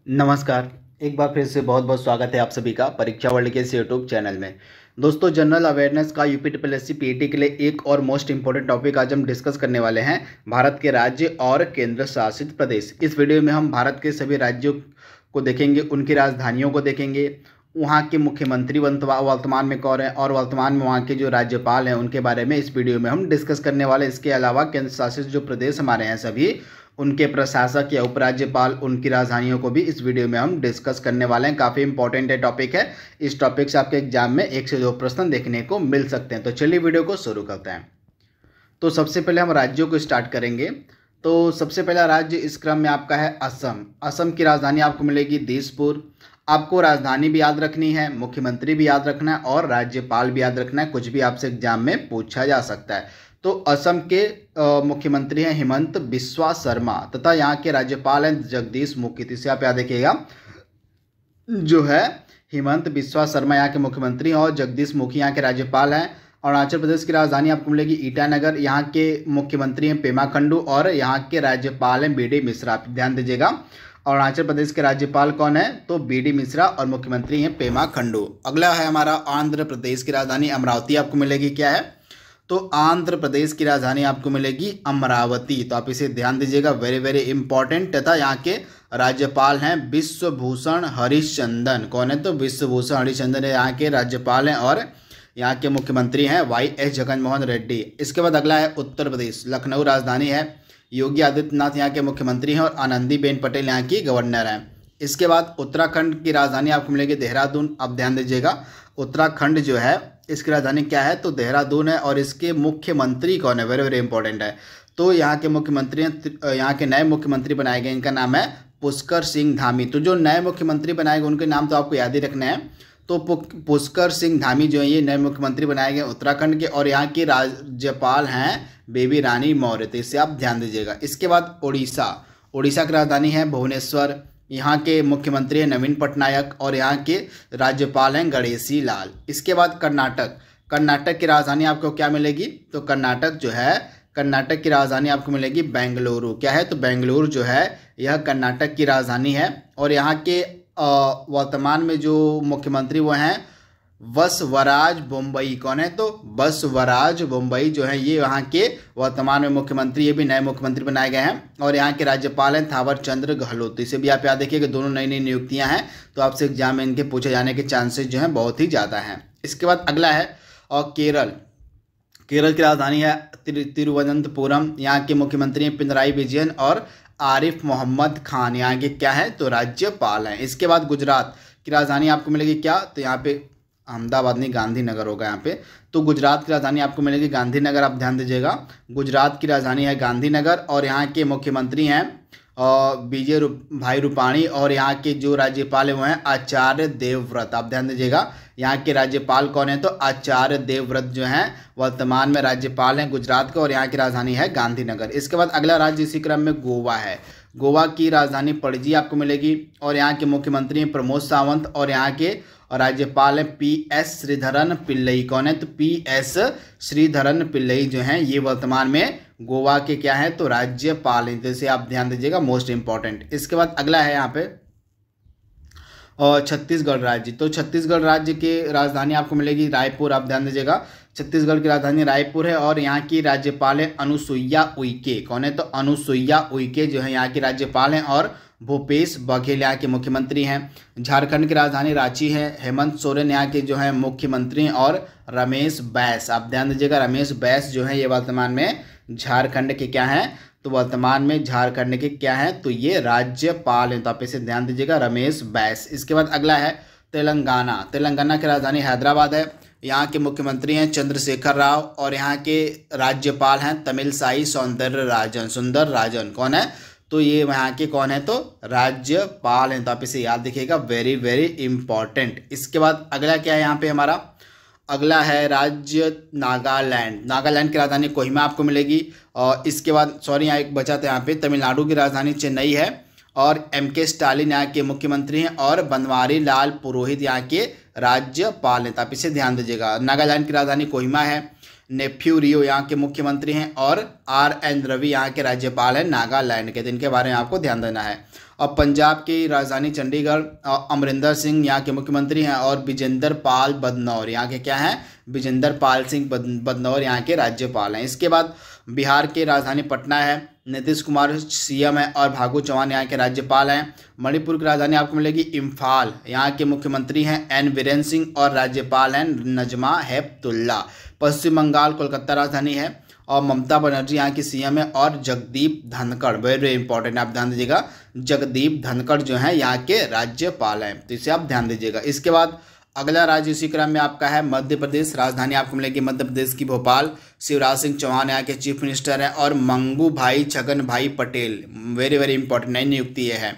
नमस्कार। एक बार फिर से बहुत बहुत स्वागत है आप सभी का परीक्षा वर्ल्ड के इस यूट्यूब चैनल में। दोस्तों, जनरल अवेयरनेस का यूपी ट्रिपल पीईटी के लिए एक और मोस्ट इंपॉर्टेंट टॉपिक आज हम डिस्कस करने वाले हैं, भारत के राज्य और केंद्र शासित प्रदेश। इस वीडियो में हम भारत के सभी राज्यों को देखेंगे, उनकी राजधानियों को देखेंगे, वहाँ के मुख्यमंत्री वर्तमान में कौन है और वर्तमान में वहाँ के जो राज्यपाल हैं उनके बारे में इस वीडियो में हम डिस्कस करने वाले हैं। इसके अलावा केंद्र शासित जो प्रदेश हमारे हैं सभी, उनके प्रशासक या उपराज्यपाल, उनकी राजधानियों को भी इस वीडियो में हम डिस्कस करने वाले हैं। काफ़ी इंपॉर्टेंट है टॉपिक है। इस टॉपिक से आपके एग्जाम में 1 से 2 प्रश्न देखने को मिल सकते हैं। तो चलिए वीडियो को शुरू करते हैं। तो सबसे पहले हम राज्यों को स्टार्ट करेंगे। तो सबसे पहला राज्य इस क्रम में आपका है असम। असम की राजधानी आपको मिलेगी दिसपुर। आपको राजधानी भी याद रखनी है, मुख्यमंत्री भी याद रखना है और राज्यपाल भी याद रखना है। कुछ भी आपसे एग्जाम में पूछा जा सकता है। तो असम के मुख्यमंत्री हैं हिमंत बिस्वा शर्मा तथा यहाँ के राज्यपाल हैं जगदीश मुखी। तो इसे आप याद रखिएगा, जो है हिमंत बिस्वा शर्मा यहाँ के मुख्यमंत्री और जगदीश मुखी यहाँ के राज्यपाल हैं। अरुणाचल प्रदेश की राजधानी आपको मिलेगी ईटानगर। यहाँ के मुख्यमंत्री हैं पेमा खंडू और यहाँ के राज्यपाल हैं बीडी मिश्रा। आप ध्यान दीजिएगा, अरुणाचल प्रदेश के राज्यपाल कौन है तो बीडी मिश्रा और मुख्यमंत्री हैं पेमा खंडू। अगला है हमारा आंध्र प्रदेश की राजधानी अमरावती आपको मिलेगी। क्या है तो आंध्र प्रदेश की राजधानी आपको मिलेगी अमरावती। तो आप इसे ध्यान दीजिएगा, वेरी वेरी इंपॉर्टेंट। तथा यहाँ के राज्यपाल हैं विश्वभूषण हरिश्चंद्रन। कौन है तो विश्वभूषण हरिश्चंद्रन यहाँ के राज्यपाल हैं और यहाँ के मुख्यमंत्री हैं वाई.एस. जगनमोहन रेड्डी। इसके बाद अगला है उत्तर प्रदेश, लखनऊ राजधानी है। योगी आदित्यनाथ यहाँ के मुख्यमंत्री हैं और आनंदीबेन पटेल यहाँ की गवर्नर हैं। इसके बाद उत्तराखंड की राजधानी आपको मिलेगी देहरादून। अब ध्यान दीजिएगा, उत्तराखंड जो है इसकी राजधानी क्या है तो देहरादून है और इसके मुख्यमंत्री कौन है, वेरी वेरी इंपॉर्टेंट है। तो यहाँ के मुख्यमंत्री हैं, यहाँ के नए मुख्यमंत्री बनाए गए, इनका नाम है पुष्कर सिंह धामी। तो जो नए मुख्यमंत्री बनाए गए उनके नाम तो आपको याद ही रखने हैं। तो पुष्कर सिंह धामी जो है ये नए मुख्यमंत्री बनाए गए उत्तराखंड के और यहाँ की राज्यपाल हैं बेबी रानी मौर्य। तो इससे आप ध्यान दीजिएगा। इसके बाद उड़ीसा, उड़ीसा की राजधानी है भुवनेश्वर। यहाँ के मुख्यमंत्री हैं नवीन पटनायक और यहाँ के राज्यपाल हैं गणेशी लाल। इसके बाद कर्नाटक, कर्नाटक की राजधानी आपको क्या मिलेगी तो कर्नाटक जो है, कर्नाटक की राजधानी आपको मिलेगी बेंगलुरु। क्या है तो बेंगलुरु जो है यह कर्नाटक की राजधानी है और यहाँ के वर्तमान में जो मुख्यमंत्री वो हैं बसवराज बोम्बई। कौन है तो बसवराज बोम्बई जो है ये यहाँ के वर्तमान में मुख्यमंत्री, ये भी नए मुख्यमंत्री बनाए गए हैं और यहाँ के राज्यपाल हैं थावर चंद्र गहलोत। इसे भी आप याद रखिए कि दोनों नई नई नियुक्तियां हैं, तो आपसे एग्जाम में इनके पूछे जाने के चांसेस जो हैं बहुत ही ज़्यादा हैं। इसके बाद अगला है और केरल, केरल की राजधानी है तिरुवनंतपुरम। यहाँ के मुख्यमंत्री हैं पिनराई विजयन और आरिफ मोहम्मद खान यहाँ के क्या है तो राज्यपाल हैं। इसके बाद गुजरात की राजधानी आपको मिलेगी क्या तो यहाँ पे अहमदाबाद नहीं, गांधीनगर होगा यहाँ पे। तो गुजरात की राजधानी आपको मिलेगी गांधीनगर। आप ध्यान दीजिएगा, गुजरात की राजधानी है गांधीनगर और यहाँ के मुख्यमंत्री हैं विजय भाई रूपाणी और यहाँ के जो राज्यपाल हैं वो हैं आचार्य देवव्रत। आप ध्यान दीजिएगा, यहाँ के राज्यपाल कौन है तो आचार्य देवव्रत जो हैं वर्तमान में राज्यपाल हैं गुजरात के और यहाँ की राजधानी है गांधीनगर। इसके बाद अगला राज्य इसी क्रम में गोवा है। गोवा की राजधानी पणजी आपको मिलेगी और यहाँ के मुख्यमंत्री हैं प्रमोद सावंत और यहाँ के राज्यपाल हैं पी.एस. श्रीधरन पिल्लई। कौन है तो पी.एस. श्रीधरन पिल्लई जो हैं ये वर्तमान में गोवा के क्या है तो राज्यपाल हैं। जैसे आप ध्यान दीजिएगा, मोस्ट इंपॉर्टेंट। इसके बाद अगला है यहाँ पे और छत्तीसगढ़ राज्य। तो छत्तीसगढ़ राज्य की राजधानी आपको मिलेगी रायपुर। आप ध्यान दीजिएगा, छत्तीसगढ़ की राजधानी रायपुर है और यहाँ की राज्यपाल है अनुसुईया उइके। कौन है तो अनुसुईया उइके जो है यहाँ की राज्यपाल हैं और भूपेश बघेल यहाँ के मुख्यमंत्री हैं। झारखंड की राजधानी रांची है। हेमंत सोरेन यहाँ के जो है मुख्यमंत्री हैं और रमेश बैस। आप ध्यान दीजिएगा, रमेश बैस जो है ये वर्तमान में झारखंड के क्या हैं तो वर्तमान में झारखंड के क्या हैं तो ये राज्यपाल हैं। तो आप इसे ध्यान दीजिएगा, रमेश बैस। इसके बाद अगला है तेलंगाना। तेलंगाना की राजधानी हैदराबाद है। यहाँ के मुख्यमंत्री हैं चंद्रशेखर राव और यहाँ के राज्यपाल हैं तमिलसाई सौंदरराजन, सुंदर राजन। कौन है तो ये यहाँ के कौन है तो राज्यपाल हैं। तो आप इसे याद रखिएगा, वेरी वेरी इंपॉर्टेंट। इसके बाद अगला क्या है यहाँ पे हमारा, अगला है राज्य नागालैंड। नागालैंड की राजधानी कोहिमा आपको मिलेगी और इसके बाद यहाँ एक बचा था यहाँ पे, तमिलनाडु की राजधानी चेन्नई है और M.K. स्टालिन यहाँ के मुख्यमंत्री हैं और बनवारी लाल पुरोहित यहाँ के राज्यपाल हैं। तो आप इसे ध्यान दीजिएगा, नागालैंड की राजधानी कोहिमा है। नेफ्यू रियो यहाँ के मुख्यमंत्री हैं और RN रवि यहाँ के राज्यपाल हैं नागालैंड के। तो इनके बारे में आपको ध्यान देना है। और पंजाब की राजधानी चंडीगढ़, अमरिंदर सिंह यहाँ के मुख्यमंत्री हैं और विजेंद्र पाल बदनौर यहाँ के क्या हैं, विजेंद्र पाल सिंह बदनौर यहाँ के राज्यपाल हैं। इसके बाद बिहार की राजधानी पटना है, नीतीश कुमार CM है और फागू चौहान यहाँ के राज्यपाल हैं। मणिपुर की राजधानी आपको मिलेगी इम्फाल, यहाँ के मुख्यमंत्री हैं N बीरेन सिंह और राज्यपाल हैं नजमा हेपतुल्ला। पश्चिम बंगाल कोलकाता राजधानी है और ममता बनर्जी यहाँ की CM है और जगदीप धनखड़, वेरी इंपॉर्टेंट, आप ध्यान दीजिएगा, जगदीप धनखड़ जो है यहाँ के राज्यपाल हैं, तो इसे आप ध्यान दीजिएगा। इसके बाद अगला राज्य इसी क्रम में आपका है मध्य प्रदेश, राजधानी आपको मिलेगी मध्य प्रदेश की भोपाल। शिवराज सिंह चौहान यहाँ के चीफ मिनिस्टर हैं और मंगू भाई छगन भाई पटेल, वेरी वेरी इंपॉर्टेंट, नई नियुक्ति ये है।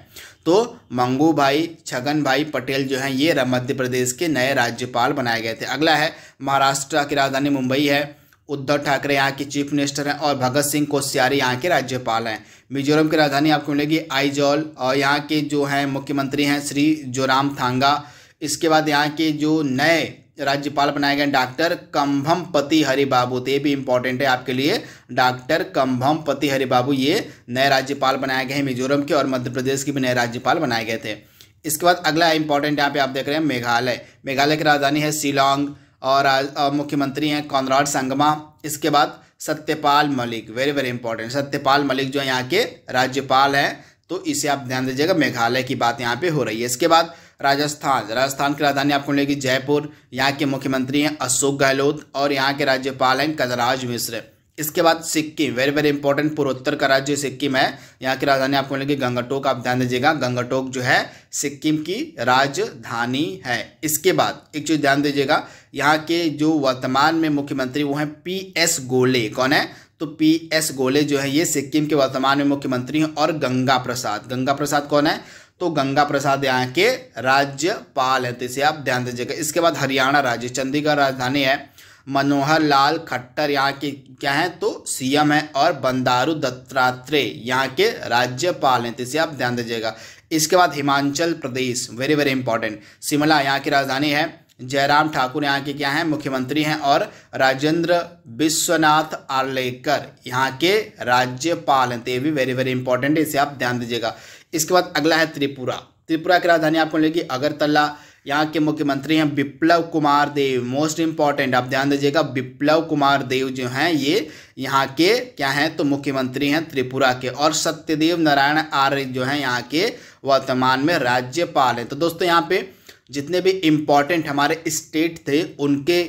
तो मंगू भाई छगन भाई पटेल जो हैं ये मध्य प्रदेश के नए राज्यपाल बनाए गए थे। अगला है महाराष्ट्र की राजधानी मुंबई है, उद्धव ठाकरे यहाँ के चीफ मिनिस्टर हैं और भगत सिंह कोश्यारी यहाँ के राज्यपाल हैं। मिजोरम की राजधानी आपको मिलेगी आइजॉल और यहाँ के जो हैं मुख्यमंत्री हैं श्री जोरामथांगा। इसके बाद यहाँ के जो नए राज्यपाल बनाए गए डॉक्टर कंभमपति हरिबाबू, तो ये भी इंपॉर्टेंट है आपके लिए, डॉक्टर कंभमपति हरिबाबू ये नए राज्यपाल बनाए गए हैं मिजोरम के और मध्य प्रदेश के भी नए राज्यपाल बनाए गए थे। इसके बाद अगला इंपॉर्टेंट यहाँ पे आप देख रहे हैं मेघालय, मेघालय की राजधानी है शिलांग और मुख्यमंत्री हैं कॉनराड संगमा। इसके बाद Satyapal Malik, very very important, Satyapal Malik जो यहाँ के राज्यपाल हैं, तो इसे आप ध्यान दीजिएगा, मेघालय की बात यहाँ पे हो रही है। इसके बाद राजस्थान की राजधानी आपको मिलेगी जयपुर, यहाँ के मुख्यमंत्री हैं अशोक गहलोत और यहाँ के राज्यपाल हैं कलराज मिश्र। इसके बाद सिक्किम, वेरी वेरी इंपॉर्टेंट, पूर्वोत्तर का राज्य सिक्किम है, यहाँ की राजधानी आपको मिलेगी गंगटोक, आप ध्यान दीजिएगा, गंगटोक जो है सिक्किम की राजधानी है। इसके बाद एक चीज ध्यान दीजिएगा, यहाँ के जो वर्तमान में मुख्यमंत्री वो हैं PS गोले, कौन है, तो PS गोले जो है ये सिक्किम के वर्तमान में मुख्यमंत्री हैं और गंगा प्रसाद कौन है, तो गंगा प्रसाद यहाँ के राज्यपाल हैं, तो इसे आप ध्यान दीजिएगा। इसके बाद हरियाणा राज्य, चंडीगढ़ राजधानी है, मनोहर लाल खट्टर यहाँ के क्या हैं, तो CM है और बंडारू दत्तात्रेय यहाँ के राज्यपाल हैं, तो इसे आप ध्यान दीजिएगा। इसके बाद Himachal Pradesh, very very important, Shimla यहाँ की राजधानी है, जयराम ठाकुर यहाँ के क्या हैं, मुख्यमंत्री हैं और राजेंद्र विश्वनाथ आर्लेकर यहाँ के राज्यपाल हैं, तो ये भी वेरी वेरी इंपॉर्टेंट है, इसे आप ध्यान दीजिएगा। इसके बाद अगला है त्रिपुरा की राजधानी आपको मिलेगी अगरतला, यहाँ के मुख्यमंत्री हैं बिप्लब कुमार देव, मोस्ट इंपॉर्टेंट, आप ध्यान दीजिएगा, बिप्लब कुमार देव जो हैं ये यहाँ के क्या हैं, तो मुख्यमंत्री हैं त्रिपुरा के और सत्यदेव नारायण आर्य जो हैं यहाँ के वर्तमान में राज्यपाल हैं। तो दोस्तों यहाँ पे जितने भी इम्पॉर्टेंट हमारे स्टेट थे उनके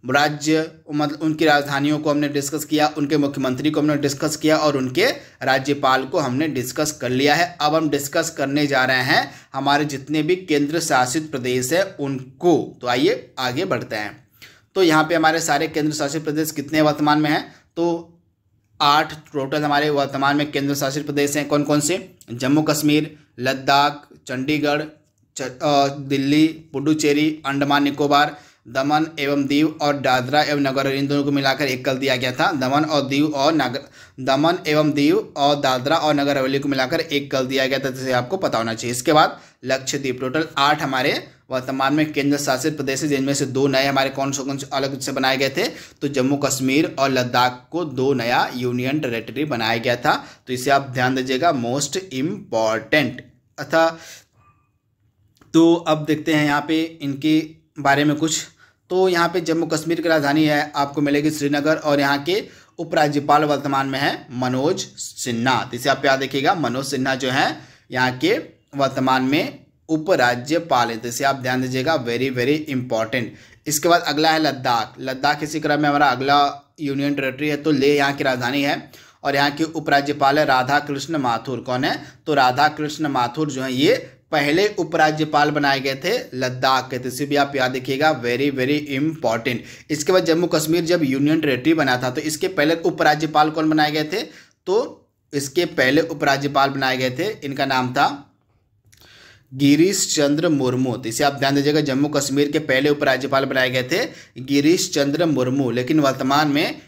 राज्य, मतलब उनकी राजधानियों को हमने डिस्कस किया, उनके मुख्यमंत्री को हमने डिस्कस किया और उनके राज्यपाल को हमने डिस्कस कर लिया है। अब हम डिस्कस करने जा रहे हैं हमारे जितने भी केंद्र शासित प्रदेश हैं उनको, तो आइए आगे बढ़ते हैं। तो यहाँ पे हमारे सारे केंद्र शासित प्रदेश कितने वर्तमान में हैं, तो 8 टोटल हमारे वर्तमान में केंद्र शासित प्रदेश हैं। कौन कौन से, जम्मू कश्मीर, लद्दाख, चंडीगढ़, दिल्ली, पुडुचेरी, अंडमान निकोबार, दमन एवं दीव और दादरा एवं नगर, इन दोनों को मिलाकर एक कर दिया गया था, दमन एवं दीव और दादरा और नगर हवेली को मिलाकर एक कर दिया गया था, जिसे आपको पता होना चाहिए। इसके बाद लक्षद्वीप, टोटल 8 हमारे वर्तमान में केंद्र शासित प्रदेश है, जिनमें से 2 नए हमारे कौन से अलग से बनाए गए थे, तो जम्मू कश्मीर और लद्दाख को 2 नया यूनियन टेरिटरी बनाया गया था, तो इसे आप ध्यान दीजिएगा, मोस्ट इम्पॉर्टेंट। अतः तो अब देखते हैं यहाँ पे इनके बारे में कुछ। तो यहाँ पे जम्मू कश्मीर की राजधानी है आपको मिलेगी श्रीनगर और यहाँ के उपराज्यपाल वर्तमान में है मनोज सिन्हा, तो इसे आप याद रखिएगा, मनोज सिन्हा जो है यहाँ के वर्तमान में उपराज्यपाल है, तो इसे आप ध्यान दीजिएगा, वेरी वेरी इंपॉर्टेंट। इसके बाद अगला है लद्दाख इसी क्रम में हमारा अगला यूनियन टेरिटरी है, तो लेह यहाँ की राजधानी है और यहाँ के उपराज्यपाल है राधा कृष्ण माथुर, कौन है, तो राधा कृष्ण माथुर जो है ये पहले उपराज्यपाल बनाए गए थे लद्दाख के, तो इसे भी आप याद रखिएगा, वेरी वेरी इंपॉर्टेंट। इसके बाद जम्मू कश्मीर जब यूनियन टेरिटरी बना था तो इसके पहले उपराज्यपाल कौन बनाए गए थे, तो इसके पहले उपराज्यपाल बनाए गए थे, इनका नाम था गिरीश चंद्र मुर्मू, तो इसे आप ध्यान दीजिएगा, जम्मू कश्मीर के पहले उपराज्यपाल बनाए गए थे गिरीश चंद्र मुर्मू, लेकिन वर्तमान में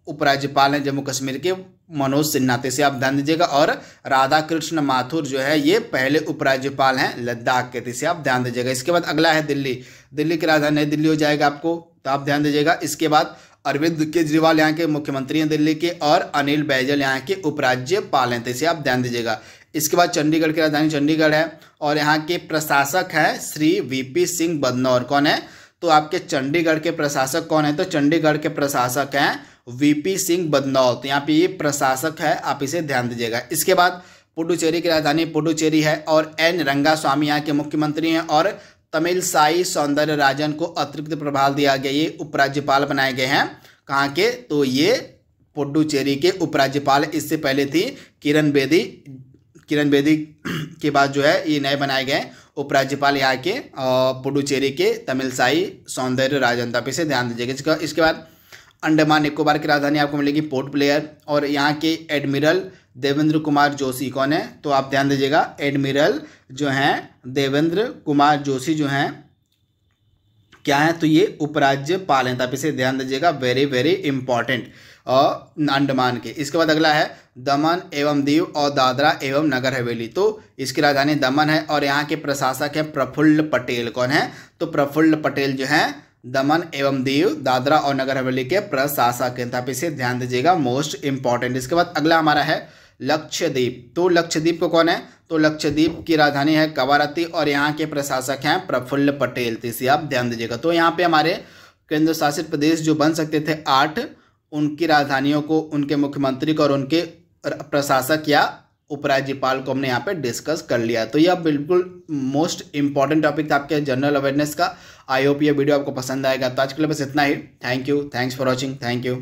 उपराज्यपाल हैं जम्मू कश्मीर के मनोज सिन्हा, तो इसे आप ध्यान दीजिएगा। और राधा कृष्ण माथुर जो है ये पहले उपराज्यपाल हैं लद्दाख के, तो इसे आप ध्यान दीजिएगा। इसके बाद अगला है दिल्ली की राजधानी नई दिल्ली हो जाएगा आपको, तो आप ध्यान दीजिएगा। इसके बाद अरविंद केजरीवाल यहाँ के मुख्यमंत्री हैं दिल्ली के, और अनिल बैजल यहाँ के उपराज्यपाल हैं, तो इसे आप ध्यान दीजिएगा। इसके बाद चंडीगढ़ की राजधानी चंडीगढ़ है और यहाँ के प्रशासक है श्री वीपी सिंह बदनौर। कौन है? तो आपके चंडीगढ़ के प्रशासक कौन है? तो चंडीगढ़ के प्रशासक हैं वीपी सिंह बदनौर। तो यहाँ पे ये प्रशासक है, आप इसे ध्यान दीजिएगा। इसके बाद पुडुचेरी की राजधानी पुडुचेरी है और एन रंगास्वामी यहाँ के मुख्यमंत्री हैं, और तमिलसाई सौंदरराजन को अतिरिक्त प्रभार दिया गया, ये उपराज्यपाल बनाए गए हैं। कहाँ के? तो ये पुडुचेरी के उपराज्यपाल। इससे पहले थी किरण बेदी के बाद जो है ये नए बनाए गए उपराज्यपाल यहाँ के पुडुचेरी के तमिलसाई सौंदरराजन। आप इसे ध्यान दीजिएगा। इसके बाद अंडमान निकोबार की राजधानी आपको मिलेगी पोर्ट ब्लेयर, और यहाँ के एडमिरल देवेंद्र कुमार जोशी। कौन है? तो आप ध्यान दीजिएगा, एडमिरल जो हैं देवेंद्र कुमार जोशी जो हैं क्या है? तो ये उपराज्यपाल हैं, तो आप इसे ध्यान दीजिएगा, वेरी वेरी इंपॉर्टेंट अंडमान के। इसके बाद अगला है दमन एवं दीव और दादरा एवं नगर हवेली। तो इसकी राजधानी दमन है और यहाँ के प्रशासक हैं प्रफुल्ल पटेल। कौन है? तो प्रफुल्ल पटेल जो हैं दमन एवं दीव दादरा और नगर हवेली के प्रशासक हैं, तो आप इसे ध्यान दीजिएगा, मोस्ट इंपॉर्टेंट। इसके बाद अगला हमारा है लक्षद्वीप। तो लक्षद्वीप को कौन है? तो लक्षद्वीप की राजधानी है कवारत्ती और यहाँ के प्रशासक हैं प्रफुल्ल पटेल, तो इसे आप ध्यान दीजिएगा। तो यहाँ पे हमारे केंद्र शासित प्रदेश जो बन सकते थे 8, उनकी राजधानियों को, उनके मुख्यमंत्री को और उनके प्रशासक या उपराज्यपाल को हमने यहाँ पे डिस्कस कर लिया। तो यह बिल्कुल मोस्ट इंपॉर्टेंट टॉपिक था आपके जनरल अवेयरनेस का। आई होप ये वीडियो आपको पसंद आएगा। तो आज के लिए बस इतना ही। Thank you, thanks for watching, thank you.